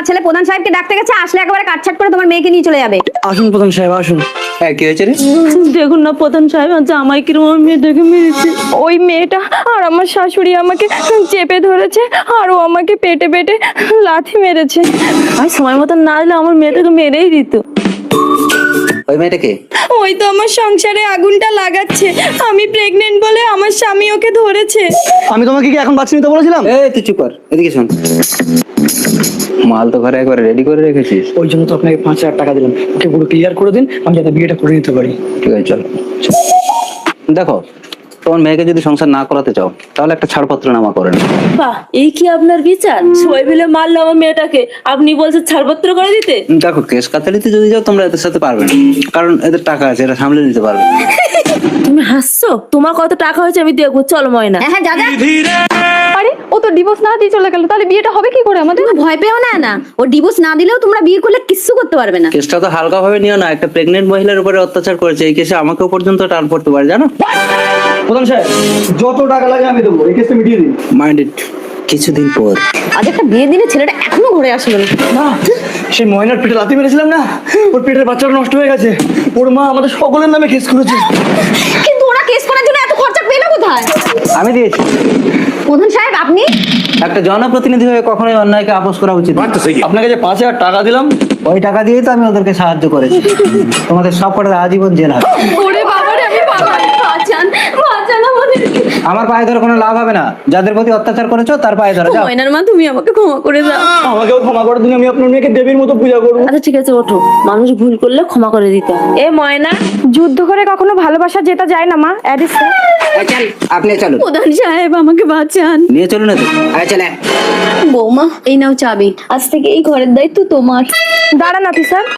আমার ছেলে প্রধান সাহেবকে ডাকতে গেছে, আসলে একেবারে কাটছাট করে তোমার মেয়েকে নিয়ে চলে যাবে। আসুন প্রধান সাহেব আসুন। হ্যাঁ কি হয়েছে রে? দেখুন না প্রধান সাহেব, জামাই কিরম আমার মেয়েটাকে মেরেছে। ওই মেয়েটা আর আমার শাশুড়ি আমাকে চেপে ধরেছে, আর ও আমাকে পেটে পেটে লাথি মেরেছে। আমি সময় মতন না এলে আমার মেয়েটাকে মেরেই দিত। ওই মেয়েটাকে? ওই তো আমার সংসারে আগুনটা লাগাচ্ছে। আমি প্রেগনেন্ট বলে আমার স্বামী ওকে ধরেছে। আমি তোমাকে কি এখন বাচ্চা নিতে বলেছিলাম? এই তুই চুপ কর, এদিকে শোন। মাল তো ঘরে একবার রেডি করে রেখেছিস। ওই জন্য তো আপনাকে 5,000 টাকা দিলাম, ওকে পুরো ক্লিয়ার করে দিন, আমি যাতে বিয়েটা করে নিতে পারি। ঠিক আছে চলো। দেখো, তোমার মেয়েকে যদি সংসার না করাতে চাও তাহলে একটা ছাড়পত্র নামা করে নাও। বাহ, এই কি আপনার বিচার? সবাই মিলে মারলো আমার মেয়েটাকে, আপনি বলছেন ছাড়পত্র করে দিতে? দেখো, কেস কাতারিতে যদি যাও তোমরা এদের সাথে পারবে না, কারণ এদের টাকা আছে, এরা সামলে নিতে পারবে। তুমি হাসছো? তোমার কত টাকা হয়েছে আমি দেখবো, চলো ময়না। হ্যাঁ হ্যাঁ, যা যা। আরে ও তো ডিভোর্স না দিয়ে চলে গেল, তাহলে বিয়েটা হবে কি করে আমাদের? তুমি ভয় পেও না। না, ও ডিভোর্স না দিলেও তোমরা বিয়ে করলে কিচ্ছু করতে পারবে না। কেসটা তো হালকা ভাবে নিও না, একটা প্রেগনেন্ট মহিলার উপরে অত্যাচার করেছে, এই কেসে আমাকেও পর্যন্ত টান পড়তে পারে জানো। প্রধান সাহেব যত টাকা লাগে আমি দেবো, এই কেসটা মিটিয়ে দিন। মাইন্ডেড। কিছুদিন পর আজ একটা বিয়ের দিনে ছেলেটা এখনো ঘরে আসলো না। না, সেই ময়নার পেটে লাথি মেরেছিলাম না, ওর পেটের বাচ্চাটা নষ্ট হয়ে গেছে। ওর মা আমাদের সকলের নামে কেস করেছে। কিন্তু ওরা কেস করার জন্য এত খরচা পেলো কোথায়? আমি দিয়েছি। প্রধান সাহেব আপনি একটা জনপ্রতিনিধি হয়ে কখনোই অন্যায়কে আপোষ করা উচিত না। আপনাকে যে 5,000 টাকা দিলাম, ওই টাকা দিয়েই তো আমি ওদেরকে সাহায্য করেছি। তোমাদের সব কটার আজীবন জেল হবে। ওরে বাবারে, আমি পালাই। বাঁচান বাঁচান আমাদেরকে। আমার পায়ে ধরে কোনো লাভ হবে না, যাদের প্রতি অত্যাচার করেছো তার পায়ে ধরে যাও। ময়নার মা, তুমি আমাকে ক্ষমা করে দাও। আমাকেও ক্ষমা করে দিন, আমি আপনার মেয়েকে দেবীর মতো পূজা করবো। আচ্ছা ঠিক আছে, ওঠো। মানুষ ভুল করলে ক্ষমা করে দিতে হয়। এ ময়না, যুদ্ধ করে কখনো ভালোবাসা জেতা যায় না মা, অ্যাডিসন। চল, আপনি চলুন। প্রধান সাহেব আমাকে বাঁচান। নিয়ে চলুন না তো। চলে। বৌমা, এই নাও চাবি। আজ থেকে এই ঘরের দায়িত্ব তোমার। দাঁড়ান অফিসার,